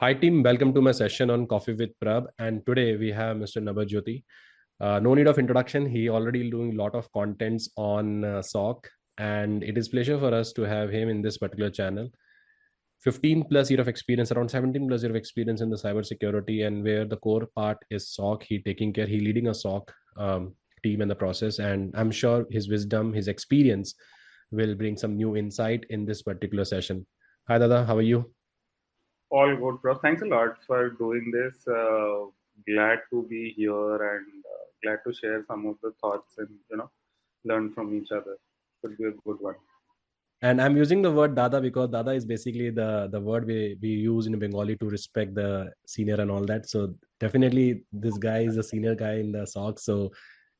Hi team, welcome to my session on Coffee with Prab. And today we have Mr. Nabojyoti. No need of introduction. He already doing a lot of contents on SOC, and it is pleasure for us to have him in this particular channel. 15 plus year of experience, around 17 plus year of experience in the cybersecurity, and where the core part is SOC. He leading a SOC team in the process, and I'm sure his wisdom, his experience, will bring some new insight in this particular session. Hi Dada, how are you? All good, bro. Thanks a lot for doing this. Glad to be here and glad to share some of the thoughts and learn from each other. Could be a good one. And I'm using the word dada because dada is basically the word we use in Bengali to respect the senior and all that. So definitely this guy is a senior guy in the SOC. So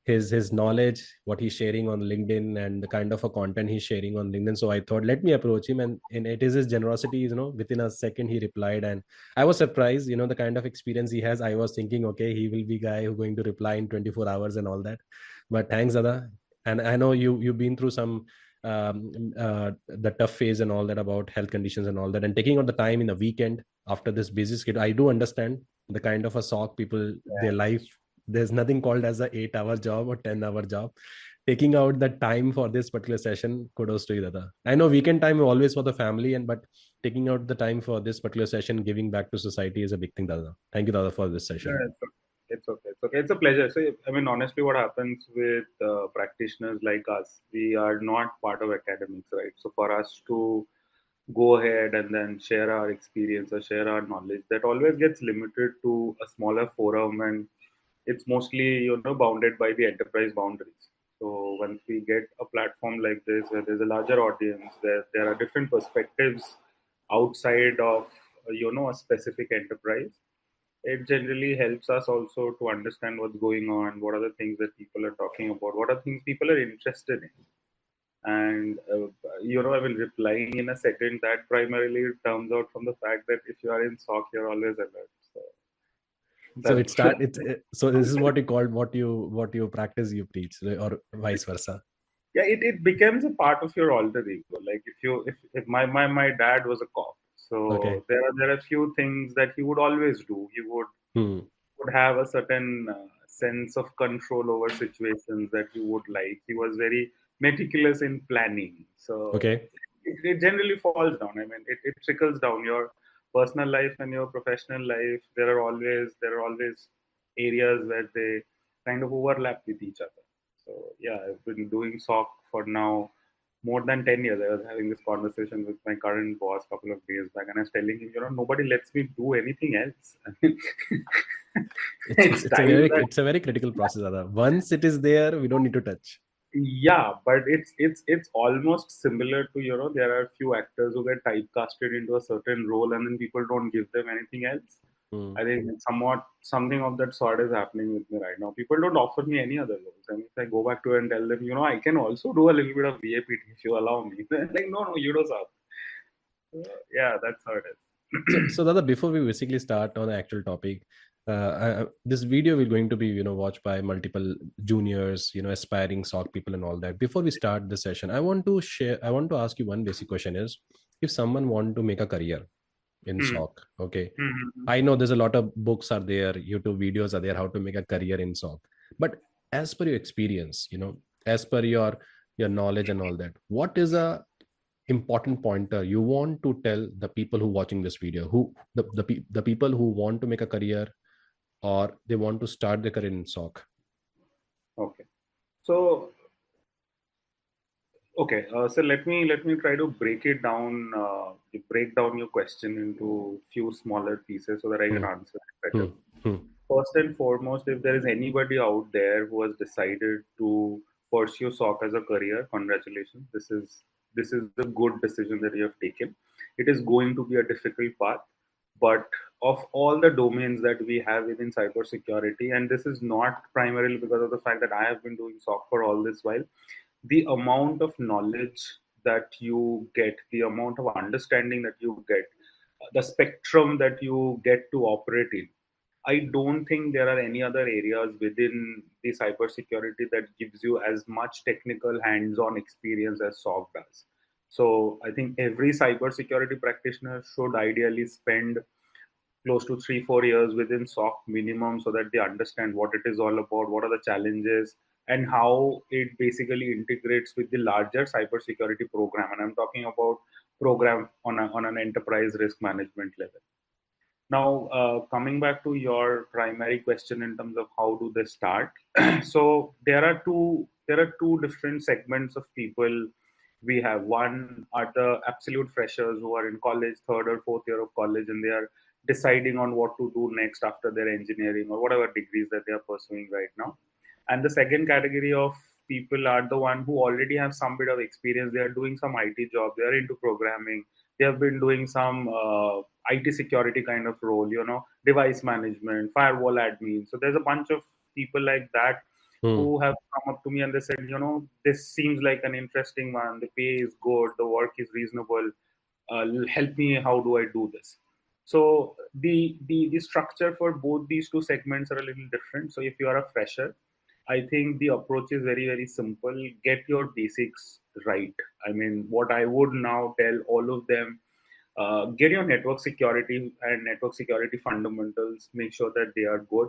his knowledge, what he's sharing on LinkedIn, and the kind of a content he's sharing on LinkedIn. So I thought, let me approach him, and it is his generosity. Within a second he replied, and I was surprised. The kind of experience he has. I was thinking, okay, he will be guy who going to reply in 24 hours and all that. But thanks, Dada. And I know you've been through some the tough phase and all that about health conditions and all that, and taking out the time in a weekend after this busy schedule. I do understand the kind of a SOC people, their life, there's nothing called as a 8-hour job or 10-hour job. Taking out the time for this particular session, kudos to you, Dada. I know weekend time always for the family, but taking out the time for this particular session, giving back to society is a big thing, Dada. Thank you, Dada, for this session. Yeah, it's okay. It's okay. It's a pleasure. So, I mean, honestly, what happens with practitioners like us, we are not part of academics, right? So, for us to go ahead and then share our experience or share our knowledge, that always gets limited to a smaller forum, and it's mostly bounded by the enterprise boundaries. So once we get a platform like this where there's a larger audience, there are different perspectives outside of a specific enterprise, it generally helps us also to understand what's going on, what are the things that people are talking about, what are things people are interested in. And I will replying in a second, that primarily comes out from the fact that if you are in SOC, you're always alert. So So that's so this is what you called, what you practice, you preach, or vice versa. yeah, it becomes a part of your alter ego. Like if my dad was a cop, Okay. so there are few things that he would always do. He Hmm. would have a certain sense of control over situations that you would like. He was very meticulous in planning. So Okay. it generally falls down. I mean, it trickles down your personal life and your professional life. There are always areas where they kind of overlap with each other. So yeah, I've been doing SOC for now more than 10 years. I was having this conversation with my current boss a couple of days back, and I was telling him, nobody lets me do anything else. I mean, It's it's it's it's a time very that, it's a very critical process, Dada. Once it is there, we don't need to touch. yeah, but it's almost similar to, there are few actors who get typecasted into a certain role and then people don't give them anything else. Hmm. I think somewhat something of that sort is happening with me right now. People don't offer me any other roles. And if I go back to it and tell them, I can also do a little bit of VAPT if you allow me. They're like, no, you do so. Yeah, that's how it So is. Dada, before we basically start on the actual topic, this video will going to be watched by multiple juniors, aspiring SOC people and all that. Before we start the session, I want to ask you one basic question: is if someone want to make a career in Hmm. SOC, okay? Hmm. I know there's a lot of books are there, YouTube videos are there, how to make a career in SOC. But as per your experience, as per your knowledge and all that, what is a important pointer you want to tell the people who watching this video, who the people who want to make a career or they want to start their career in SOC? Okay. So okay, so let me try to break down your question into few smaller pieces so that I can Hmm, answer it better. hmm, hmm, First and foremost, if there is anybody out there who has decided to pursue SOC as a career, congratulations. This is the good decision that you have taken. It is going to be a difficult path, but of all the domains that we have within cybersecurity, and this is not primarily because of the fact that I have been doing SOC for all this while, the amount of knowledge that you get, the amount of understanding that you get, the spectrum that you get to operate in, I don't think there are any other areas within the cybersecurity that gives you as much technical hands-on experience as SOC does. So I think every cybersecurity practitioner should ideally spend close to 3-4 years within SOC minimum, so that they understand what it is all about, what are the challenges, and how it basically integrates with the larger cybersecurity program. And I'm talking about program on an enterprise risk management level. Now, coming back to your primary question in terms of how do they start, so there are two different segments of people. We have, one are the absolute freshers who are in college, third or fourth year of college, and they are deciding on what to do next after their engineering or whatever degrees that they are pursuing right now. And the second category of people are the one who already have some bit of experience. They are doing some IT job. They are into programming. They have been doing some IT security kind of role, device management, firewall admin. So there's a bunch of people like that who have come up to me and they said, this seems like an interesting one. The pay is good. The work is reasonable. Help me. How do I do this? So the structure for both these two segments are a little different. So if you are a fresher, I think the approach is very, very simple. Get your basics right. I mean, what I would now tell all of them, get your network security and network security fundamentals, make sure that they are good.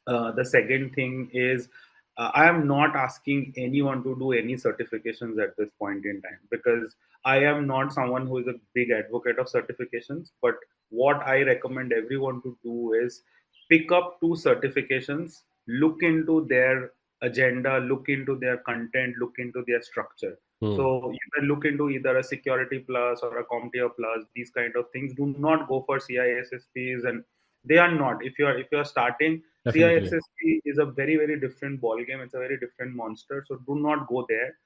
The second thing is, I am not asking anyone to do any certifications at this point in time, because I am not someone who is a big advocate of certifications. But what I recommend everyone to do is pick up two certifications, look into their agenda, look into their content, look into their structure. So you can look into either a security plus or a CompTIA plus, these kind of things. Do not go for CISSPs, and they are not. If you're starting, Definitely. CISSP is a very, very different ball game. It's a very different monster. So do not go there.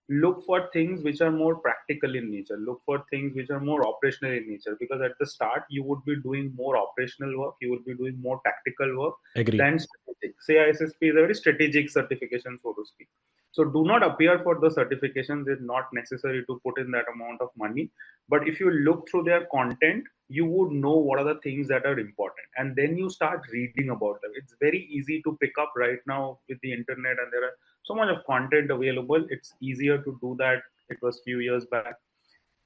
Look for things which are more practical in nature. Look for things which are more operational in nature. Because at the start, you would be doing more operational work. You will be doing more tactical work Agree. than strategic. CISSP is a very strategic certification, so to speak. So do not appear for the certifications. It's not necessary to put in that amount of money. But if you look through their content, you would know what are the things that are important, and then you start reading about them. It's very easy to pick up right now with the internet, and there are so much of content available. It's easier to do that. It was few years back.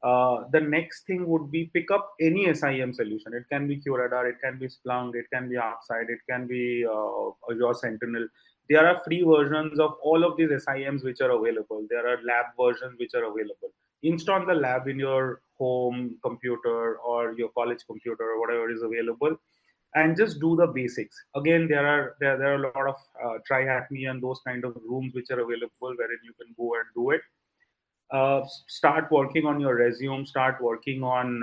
The next thing would be pick up any SIM solution. It can be QRadar, it can be Splunk, it can be ArcSight, it can be your Sentinel. There are free versions of all of these SIMs which are available. There are lab versions which are available. Install the lab in your home computer or your college computer or whatever is available, and just do the basics. Again, there are a lot of try hack me and those kind of rooms which are available wherein you can go and do it. Start working on your resume, start working on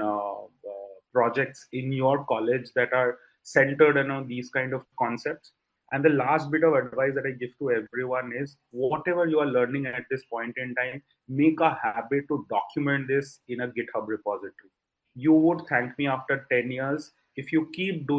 projects in your college that are centered on these kind of concepts. And the last bit of advice that I give to everyone is, whatever you are learning at this point in time, make a habit to document this in a GitHub repository. You would thank me after 10 years if you keep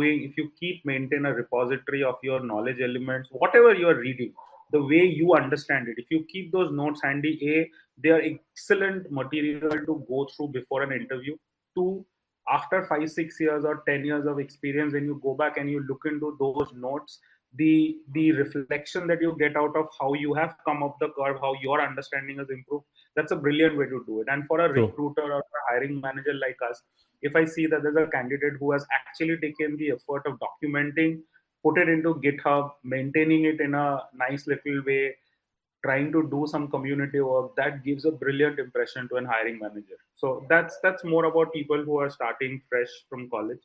maintain a repository of your knowledge elements, whatever you are reading, the way you understand it. If you keep those notes handy, they are excellent material to go through before an interview. Two, after 5-6 years or 10 years of experience, when you go back and you look into those notes, the reflection that you get out of how you have come up the curve, how your understanding has improved, that's a brilliant way to do it. And for a recruiter or a hiring manager like us, if I see that there's a candidate who has actually taken the effort of documenting, put it into GitHub, maintaining it in a nice little way, trying to do some community work, that gives a brilliant impression to an hiring manager. So that's more about people who are starting fresh from college.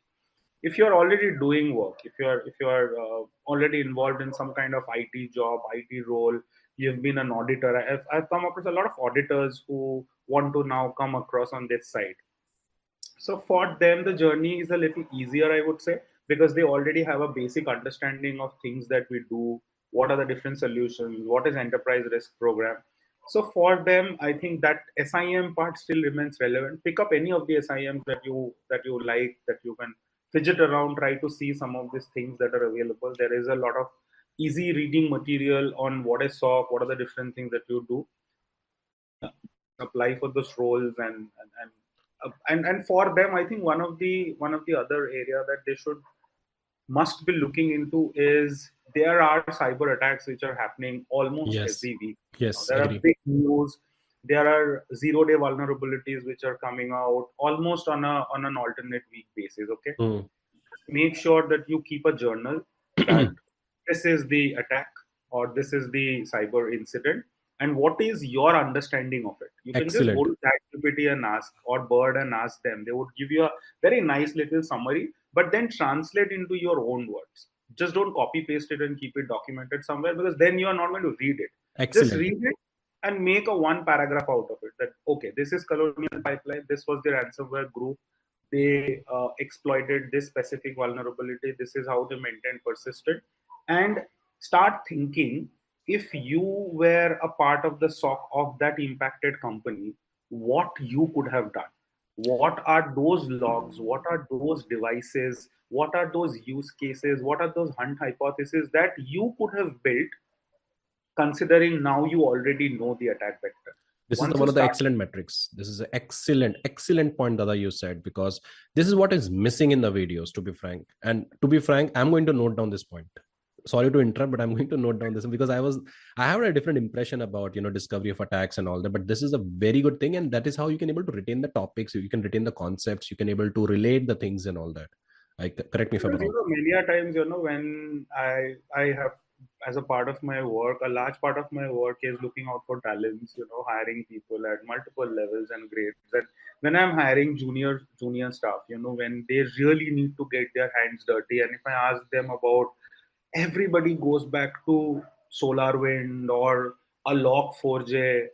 If you're already doing work, if you're already involved in some kind of IT job, IT role, you've been an auditor. I've come across a lot of auditors who want to now come across on this side. So for them, the journey is a little easier, I would say, because they already have a basic understanding of things that we do, what are the different solutions, what is enterprise risk program. So for them, I think that SIM part still remains relevant. Pick up any of the SIMs that you like, that you can fidget around, try to see some of these things that are available. There is a lot of easy reading material on what is SOC, what are the different things that you do, apply for those roles, and for them, I think one of the other area that they should must be looking into is, there are cyber attacks which are happening almost Yes. every week. Yes, There are agree. big news. There are zero-day vulnerabilities which are coming out almost on an alternate week basis. Okay, make sure that you keep a journal that this is the attack or this is the cyber incident and what is your understanding of it. You can just go Excellent. to ChatGPT and ask, or Bird and ask them. They would give you a very nice little summary, but then translate into your own words. Just don't copy paste it and keep it documented somewhere, because then you are not going to read it. Just Excellent. read it and make a one paragraph out of it, that okay, this is Colonial Pipeline, this was the ransomware group, they exploited this specific vulnerability, this is how they maintained persistent. And start thinking, if you were a part of the SOC of that impacted company, what you could have done. What are those logs? What are those devices? What are those use cases? What are those hunt hypotheses that you could have built, considering now you already know the attack vector? This is Once you one of the start, excellent metrics. This is an excellent point that you said, because this is what is missing in the videos, to be frank. And to be frank, I'm going to note down this point. Sorry to interrupt, but I'm going to note down this, because I have a different impression about, discovery of attacks and all that. But this is a very good thing, and that is how you can able to retain the topics, you can retain the concepts, you can able to relate the things and all that. Correct me if I'm because wrong. many a times, when I have, as a part of my work, a large part of my work is looking out for talents, hiring people at multiple levels and grades. And when I'm hiring junior staff, when they really need to get their hands dirty, and if I ask them about, everybody goes back to SolarWind or a Log4j.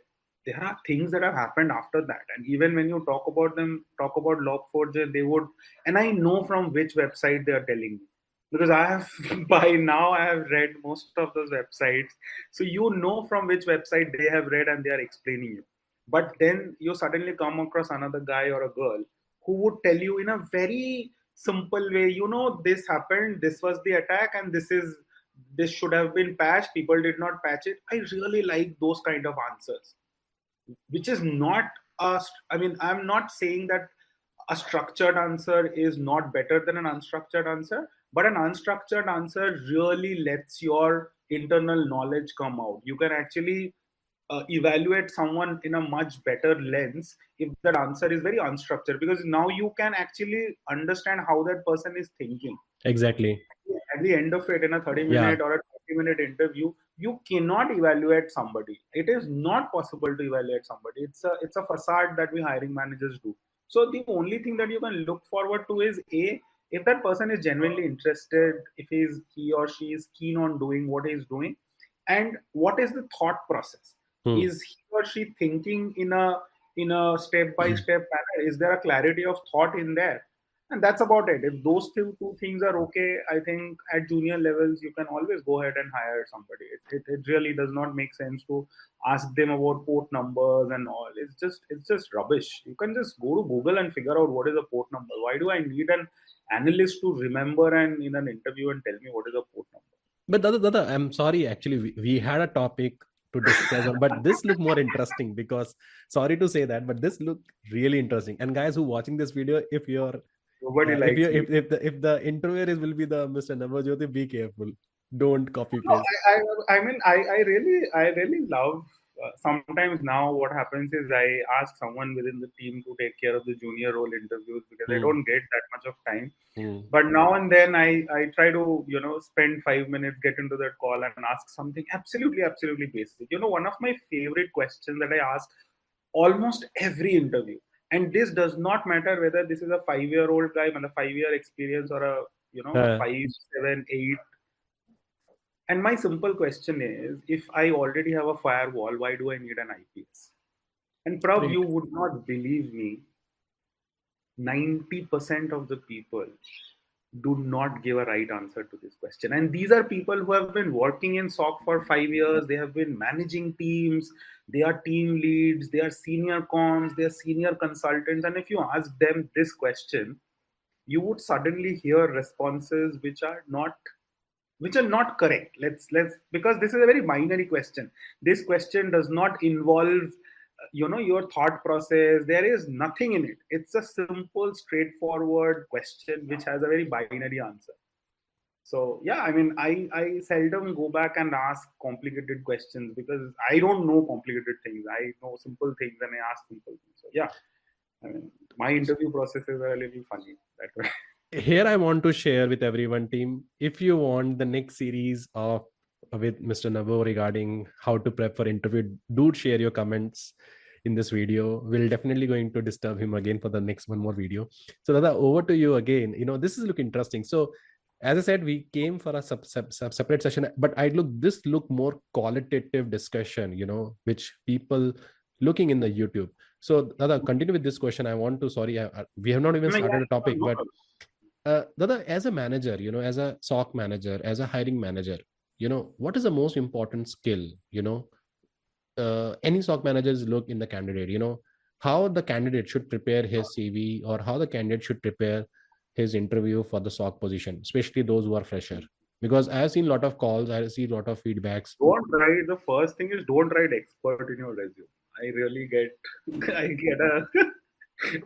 There are things that have happened after that, and even when you talk about Log4j, they would, and I know from which website they are telling me, because I have by now I have read most of those websites, so from which website they have read and they are explaining you. But then you suddenly come across another guy or a girl who would tell you in a very simple way, this happened, this was the attack, and this should have been patched, people did not patch it. I really like those kind of answers, which is not I'm not saying that a structured answer is not better than an unstructured answer, but an unstructured answer really lets your internal knowledge come out. You can actually evaluate someone in a much better lens if that answer is very unstructured, because now you can actually understand how that person is thinking. Exactly. At the end of it, in a 30 Yeah. minute or a 20-minute interview, you cannot evaluate somebody. It is not possible to evaluate somebody. It's a facade that we hiring managers do. So the only thing that you can look forward to is, a, if that person is genuinely interested, if he or she is keen on doing what he is doing, and what is the thought process. Hmm. Is he or she thinking in a step by step manner? Is there a clarity of thought in there? And that's about it. If those two things are okay, I think at junior levels you can always go ahead and hire somebody. It really does not make sense to ask them about port numbers and all. It's just rubbish. You can just go to Google and figure out what is a port number. Why do I need an analyst to remember and in an interview and tell me what is a port number? But Dada, I'm sorry. Actually, we had a topic to discuss on, but this looked more interesting, because sorry to say that, but this looked really interesting. And guys who watching this video, if you're Nobody if you likes me. if the interviewer will be the Mr. Nabojyoti, be careful. Don't copy No, paste. I really love. Sometimes now, what happens is I ask someone within the team to take care of the junior role interviews, because I Hmm. don't get that much of time. Hmm. But now and then, I try to spend 5 minutes, get into that call, and ask something absolutely basic. One of my favorite questions that I ask almost every interview, and this does not matter whether this is a 5-year-old guy with a 5-year experience or a Uh, 5, 7, 8. And my simple question is, if I already have a firewall, why do I need an IPS? And Prav, you great. would not believe me, 90% of the people do not give a right answer to this question. And these are people who have been working in SOC for 5 years. They have been managing teams. They are team leads. They are senior comms. They are senior consultants. And if you ask them this question, you would suddenly hear responses which are not correct. Let's because this is a very binary question. This question does not involve your thought process. There is nothing in it. It's a simple straightforward question which has a very binary answer. So yeah, I seldom go back and ask complicated questions, because I don't know complicated things. I know simple things and I ask simple things. So yeah, my interview processes are a little funny that way. here I want to share with everyone, team, if you want the next series of with Mr. Nabo regarding how to prep for interview, do share your comments in this video. We'll definitely going to disturb him again for the next one more video. So Dada, over to you again. This is look interesting. So as I said, we came for a separate session, but this look more qualitative discussion, which people looking in the YouTube. So Dada, continue with this question. I want to, sorry, we have not even No, started yeah, a topic, no, but Dada, as a manager, as a SOC manager, as a hiring manager, what is the most important skill? Any SOC managers look in the candidate, how the candidate should prepare his CV or how the candidate should prepare his interview for the SOC position, especially those who are fresher. Because I have seen a lot of calls, I see a lot of feedbacks. don't write. The first thing is don't write expert in your resume. I really get, I get a.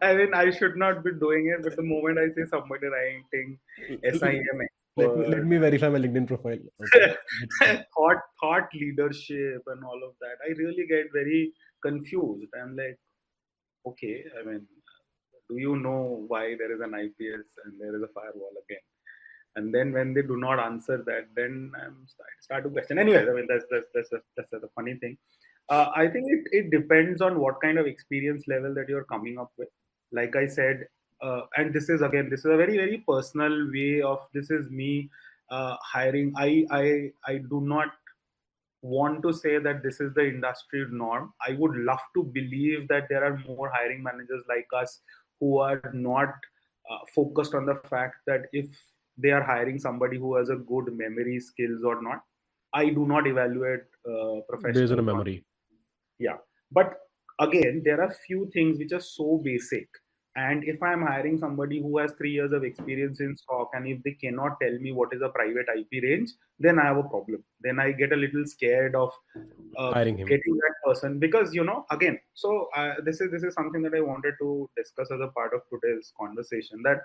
I mean, I should not be doing it, but the moment I see somebody writing SIM Let expert, me verify my LinkedIn profile. Okay. thought leadership and all of that, I really get very confused. I'm like, okay, I mean, do you know why there is an IPS and there is a firewall again? And then when they do not answer that, then I'm start to question. Anyways, I mean that's the funny thing. I think it depends on what kind of experience level that you're coming up with. Like I said, and this is a very very personal way of, this is me hiring. I do not want to say that this is the industry norm. I would love to believe that there are more hiring managers like us who are not focused on the fact that if they are hiring somebody who has a good memory skills or not. I do not evaluate Based on a professionals on, memory. yeah. But again, there are few things which are so basic. And if I'm hiring somebody who has 3 years of experience in stock, and if they cannot tell me what is a private IP range, then I have a problem. Then I get a little scared of Hiring him. getting that person, because again. So this is something that I wanted to discuss as a part of today's conversation. That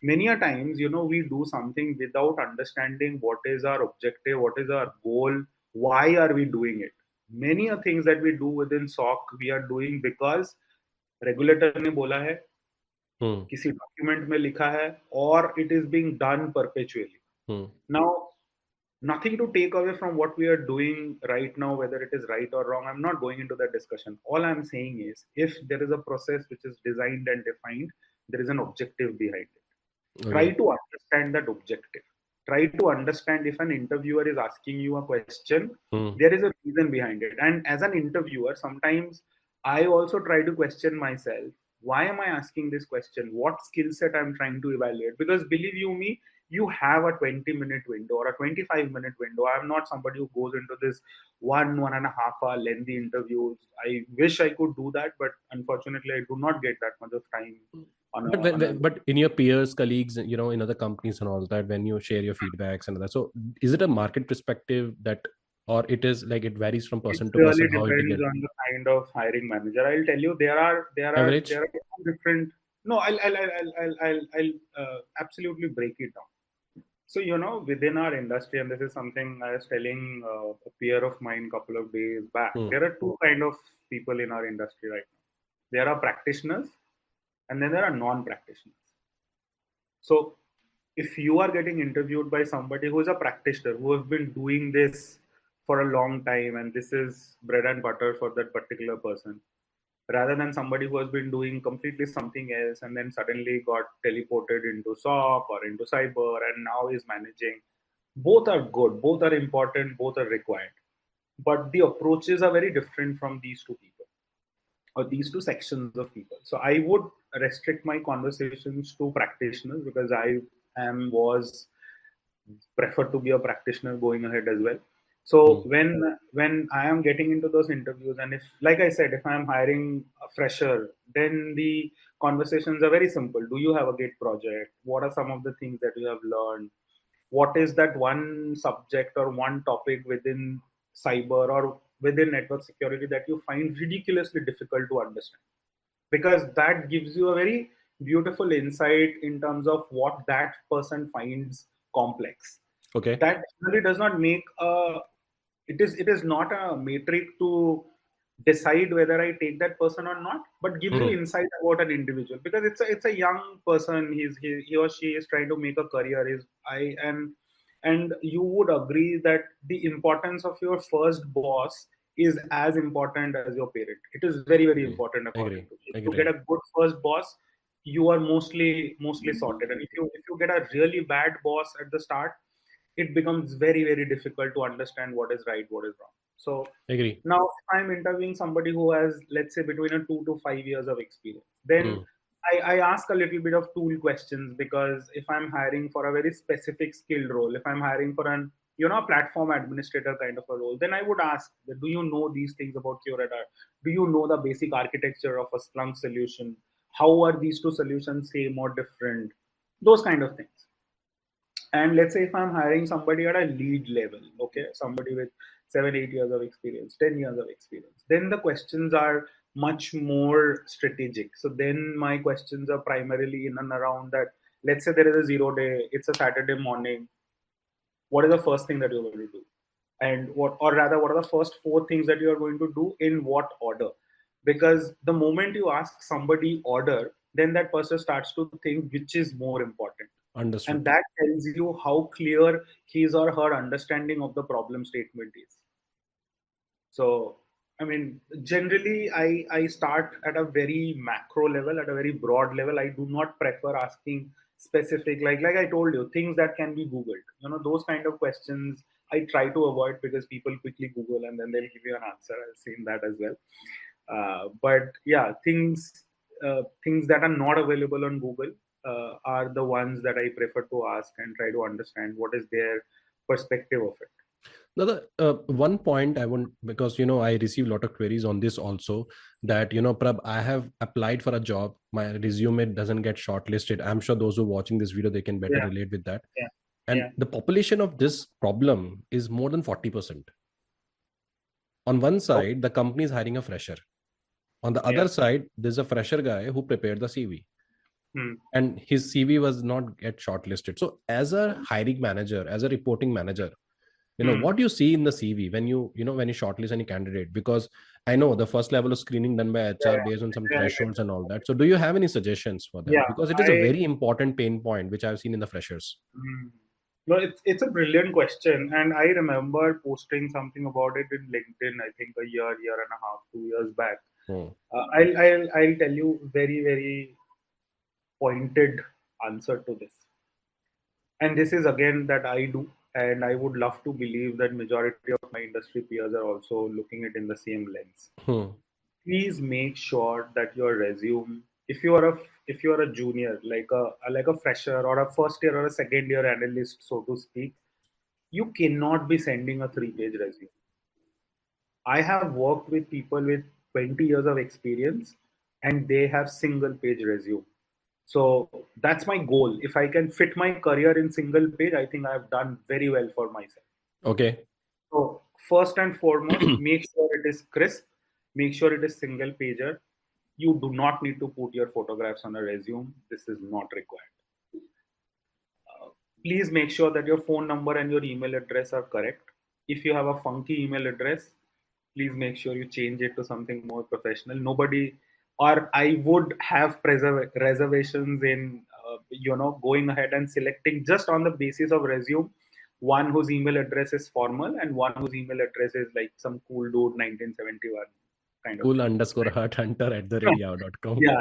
many a times, we do something without understanding what is our objective, what is our goal, why are we doing it. Many a things that we do within SOC, we are doing because regulator ने बोला है, किसी document में लिखा है, or it is being done perpetually. Now, nothing to take away from what we are doing right now, whether it is right or wrong. I'm not going into that discussion. All I'm saying is, if there is a process which is designed and defined, there is an objective behind it. Okay. Try to understand that objective. Try to understand, if an interviewer is asking you a question, there is a reason behind it. And as an interviewer, sometimes I also try to question myself. Why am I asking this question? What skill set I'm trying to evaluate? Because believe you me, you have a 20-minute window or a 25-minute window. I'm not somebody who goes into this 1.5 hour lengthy interviews. I wish I could do that, but unfortunately, I do not get that much of time. But in your peers, colleagues, in other companies and all that, when you share your feedbacks and that, so is it a market perspective that, or it is like it varies from person to person? It really depends on the kind of hiring manager. I'll tell you, there are different. No, I'll absolutely break it down. So within our industry, and this is something I was telling a peer of mine a couple of days back. There are two kind of people in our industry right now. There are practitioners, and then there are non-practitioners. So if you are getting interviewed by somebody who is a practitioner, who has been doing this for a long time, and this is bread and butter for that particular person, rather than somebody who has been doing completely something else and then suddenly got teleported into SOC or into cyber and now is managing, both are good, both are important, both are required. But the approaches are very different from these two people, or these two sections of people. So I would restrict my conversations to practitioners, because I was preferred to be a practitioner going ahead as well. So when I am getting into those interviews, and if, like I said, if I am hiring a fresher, then the conversations are very simple. Do you have a Git project? What are some of the things that you have learned? What is that one subject or one topic within cyber or within network security that you find ridiculously difficult to understand? Because that gives you a very beautiful insight in terms of what that person finds complex. Okay. That really does not make it is not a metric to decide whether I take that person or not, but gives you insight about an individual, because it's a young person. He or she is trying to make a career. Is I and you would agree that the importance of your first boss is as important as your parent. It is very, very Agree. important according Agree. to me. If you Agree. get a good first boss, you are mostly sorted. And if you get a really bad boss at the start, it becomes very, very difficult to understand what is right, what is wrong. So Agree. now, if I'm interviewing somebody who has, let's say, between a 2 to 5 years of experience, then I ask a little bit of tool questions, because if I'm hiring for a very specific skilled role, if I'm hiring for an platform administrator kind of a role, then I would ask, do you know these things about Curator? Do you know the basic architecture of a Splunk solution? How are these two solutions same or different? Those kind of things. And let's say if I'm hiring somebody at a lead level, okay, somebody with 7 8 years of experience, 10 years of experience, then the questions are much more strategic. So then my questions are primarily in and around that. Let's say there is a 0 day, it's a Saturday morning. What is the first thing that you're going to do? And what are the first four things that you are going to do, in what order? Because the moment you ask somebody order, then that person starts to think which is more important, Understood. and that tells you how clear his or her understanding of the problem statement is. So, I mean, generally, I start at a very macro level, at a very broad level. I do not prefer asking specific, like I told you, things that can be Googled. Those kind of questions I try to avoid, because people quickly Google and then they'll give you an answer. I've seen that as well. But yeah, things that are not available on Google are the ones that I prefer to ask and try to understand what is their perspective of it. Now, the one point I want, because I receive a lot of queries on this also, that Prab, I have applied for a job, my resume doesn't get shortlisted. I'm sure those who are watching this video, they can better Yeah, relate with that. yeah, And yeah. the population of this problem is more than 40%. On one Okay. side, the company is hiring a fresher. On the Yeah. other side, there's a fresher guy who prepared the CV, Hmm. and his CV was not get shortlisted. So, as a hiring manager, as a reporting manager, Hmm. what do you see in the CV when when you shortlist any candidate? Because I know the first level of screening done by Yeah, HR based on some yeah, I get thresholds that. and all that. So, do you have any suggestions for them? Yeah, Because it is a I. very important pain point which I've seen in the freshers. Hmm. No, it's a brilliant question, and I remember posting something about it in LinkedIn. I think a year and a half, 2 years back. Hmm. I'll tell you very, very pointed answer to this. And this is again that I do, and I would love to believe that majority of my industry peers are also looking at it in the same lens. Hmm. Please make sure that your resume, if you are a junior, like a fresher or a first year or a second year analyst, so to speak, you cannot be sending a 3 page resume. I have worked with people with 20 years of experience, and they have single page resume. So that's my goal. If I can fit my career in single page, I think I've done very well for myself. Okay. So first and foremost, make sure it is crisp, make sure it is single pager. You do not need to put your photographs on a resume. This is not required. Please make sure that your phone number and your email address are correct. If you have a funky email address, please make sure you change it to something more professional. Nobody, or I would have reservations in, going ahead and selecting just on the basis of resume, one whose email address is formal and one whose email address is like some cool dude 1971 kind of Cool thing. underscore heart hunter at the radio.com. Yeah.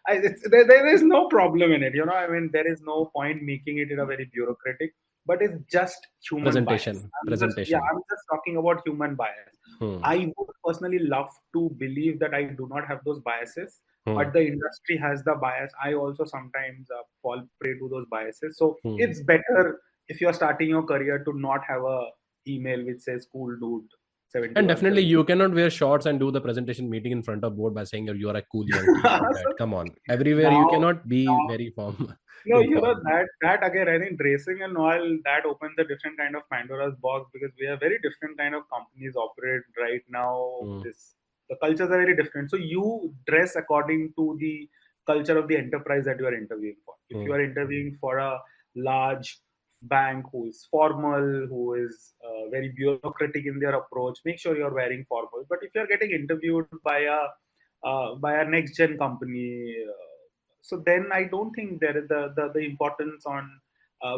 There is no problem in it. I mean, there is no point making it in a very bureaucratic, but it's just human bias. Presentation. Presentation. I'm just talking about human bias. Hmm. I would personally love to believe that I do not have those biases, Hmm. but the industry has the bias. I also sometimes fall prey to those biases. So Hmm. it's better if you're starting your career to not have a email which says "cool dude And 71." definitely, you cannot wear shorts and do the presentation meeting in front of board by saying you are a cool young kid like that. So Come on, everywhere you now, cannot be now very formal. no, Informal. that again, I think dressing and all that opens a different kind of Pandora's box, because we have very different kind of companies operate right now. Hmm. The cultures are very different. So you dress according to the culture of the enterprise that you are interviewing for. If you Hmm. are interviewing for a large bank who is formal, who is very bureaucratic in their approach, make sure you're wearing formal. But if you're getting interviewed by a next gen company, so then I don't think there is the importance on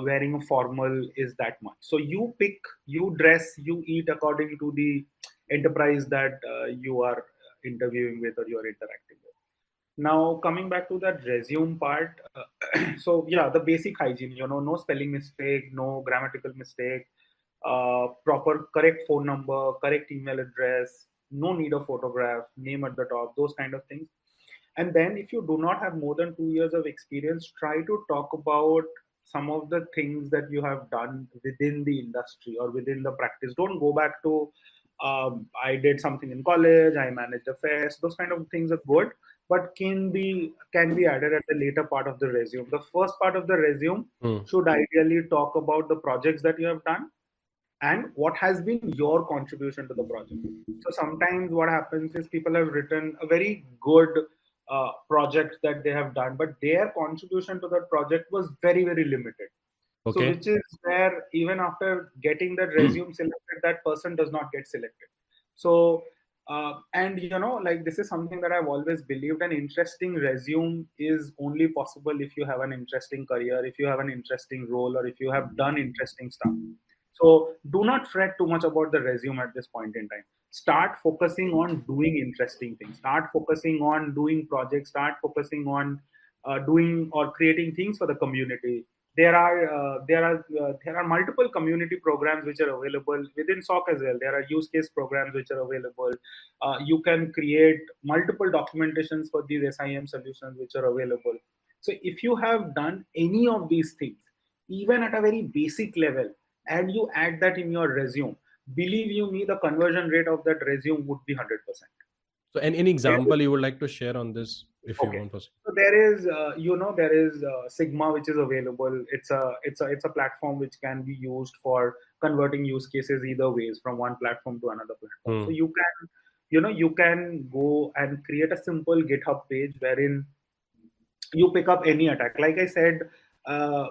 wearing a formal is that much. So you pick, you dress, you eat according to the enterprise that you are interviewing with or you are interacting with. Now, coming back to that resume part, so yeah, the basic hygiene, no spelling mistake, no grammatical mistake, proper correct phone number, correct email address, no need of photograph, name at the top, those kind of things. And then, if you do not have more than 2 years of experience, try to talk about some of the things that you have done within the industry or within the practice. Don't go back to I did something in college, I managed a fest. Those kind of things are good, but can be added at the later part of the resume. The first part of the resume should ideally talk about the projects that you have done and what has been your contribution to the project. So sometimes what happens is people have written a very good project that they have done, but their contribution to that project was very, very limited. So Okay. which is where even after getting that resume selected, that person does not get selected. So and like this is something that I've always believed, an interesting resume is only possible if you have an interesting career, if you have an interesting role, or if you have done interesting stuff. So do not fret too much about the resume at this point in time. Start focusing on doing interesting things. Start focusing on doing projects. Start focusing on doing or creating things for the community. There are multiple community programs which are available within SOC as well. There are use case programs which are available. You can create multiple documentations for these SIM solutions which are available. So if you have done any of these things, even at a very basic level, and you add that in your resume, believe you me, the conversion rate of that resume would be 100%. So, any example you would like to share on this, if you Okay. want to? So there is Sigma, which is available. It's a platform which can be used for converting use cases either ways from one platform to another platform. So you can go and create a simple GitHub page wherein you pick up any attack. Like I said,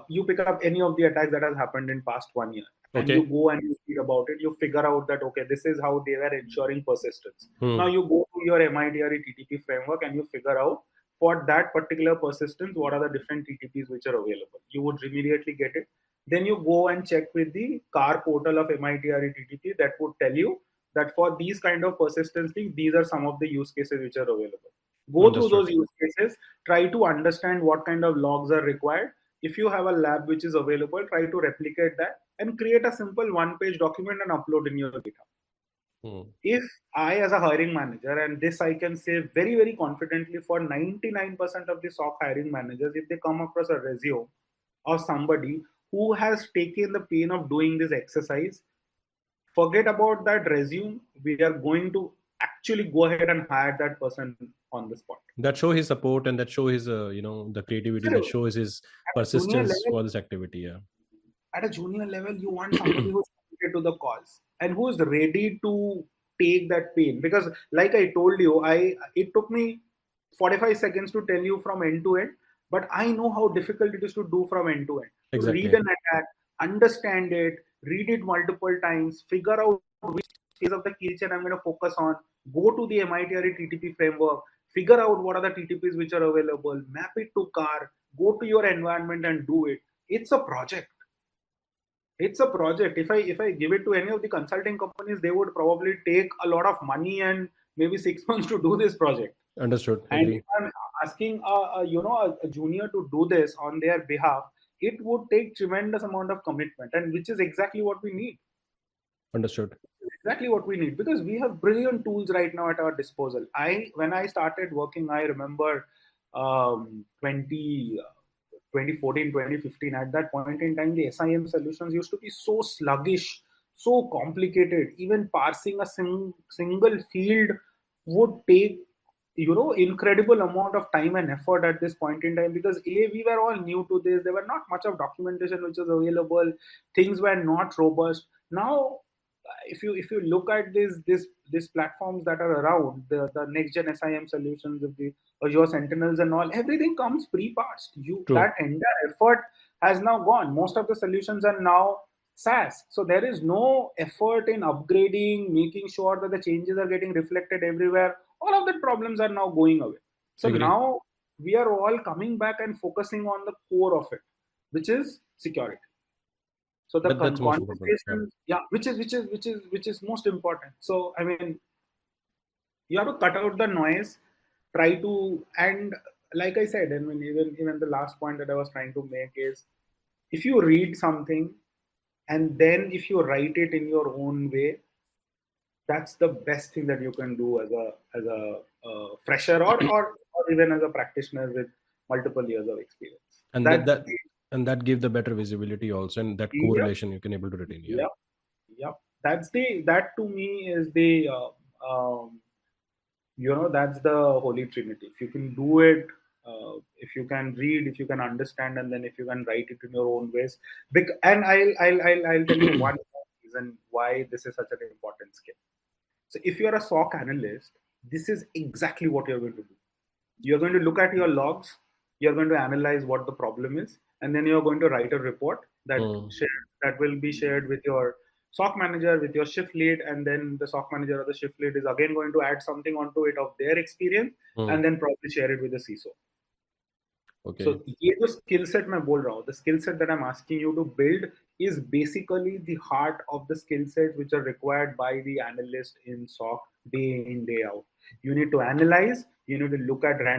you pick up any of the attacks that has happened in past 1 year, and you Okay. go and you read about it. You figure out that okay, this is how they were ensuring persistence. Now Hmm. you go to your MITRE TTP framework and you figure out for that particular persistence what are the different TTPs which are available. You would immediately get it. Then you go and check with the car portal of MITRE TTP that would tell you that for these kind of persistence things, these are some of the use cases which are available. Go through Understood. those use cases, try to understand what kind of logs are required. If you have a lab which is available, try to replicate that and create a simple one-page document and upload in your GitHub. Hmm. If I, as a hiring manager, and this I can say very, very confidently for 99% of the SOC hiring managers, if they come across a resume or somebody who has taken the pain of doing this exercise, forget about that resume. We are going to actually go ahead and hire that person on the spot. That show his support, and that show his the creativity, that Sir, shows his at a junior persistence level, for this activity. Yeah. you want somebody who's committed to the cause and who's ready to take that pain. Because, like I told you, it took me 45 seconds to tell you from end to end, but I know how difficult it is to do from end to end. To read Exactly. an attack, understand it, read it multiple times, figure out which phase of the kill chain I'm going to focus on, go to the MITRE TTP framework, figure out what are the TTPs which are available, map it to car, go to your environment and do it. It's a project. If I give it to any of the consulting companies, they would probably take a lot of money and maybe 6 months to do this project. Understood. And if Agree. I'm asking a junior to do this on their behalf, it would take tremendous amount of commitment, and which is exactly what we need. Understood. Exactly what we need, because we have brilliant tools right now at our disposal. When I started working, I remember 2014, 2015. At that point in time, the SIM solutions used to be so sluggish, so complicated. Even parsing a single field would take incredible amount of time and effort at this point in time, because we were all new to this. There were not much of documentation which was available. Things were not robust. Now if you look at these platforms that are around, the next gen SIM solutions of the Azure Sentinels and all, everything comes pre-parsed. You True. that entire effort has now gone. Most of the solutions are now SaaS. So there is no effort in upgrading, making sure that the changes are getting reflected everywhere. All of the problems are now going away. So Agree. now we are all coming back and focusing on the core of it, which is security. So the That's most important. Yeah. conversation, yeah, which is most important. So I mean, you have to cut out the noise, try to, and like I said, I mean, even the last point that I was trying to make is, if you read something and then if you write it in your own way, that's the best thing that you can do as a fresher, or even as a practitioner with multiple years of experience. And That's that give the better visibility also, and that yep, correlation you can able to retain. Yeah. yep, yep. That to me is the that's the holy trinity. If you can do it, if you can read, if you can understand, and then if you can write it in your own ways. And I'll tell you one reason why this is such an important skill. So if you're a SOC analyst, this is exactly what you're going to do. You're going to look at your logs, you're going to analyze what the problem is, and then you're going to write a report that will be shared with your SOC manager, with your shift lead, and then the SOC manager or the shift lead is again going to add something onto it of their experience, and then probably share it with the CISO. Okay. So ये जो skill set मैं बोल रहा हूँ, the skill set that I'm asking you to build is basically the heart of the skill sets which are required by the analyst in SOC day in, day out. You need to analyze, you need to look at random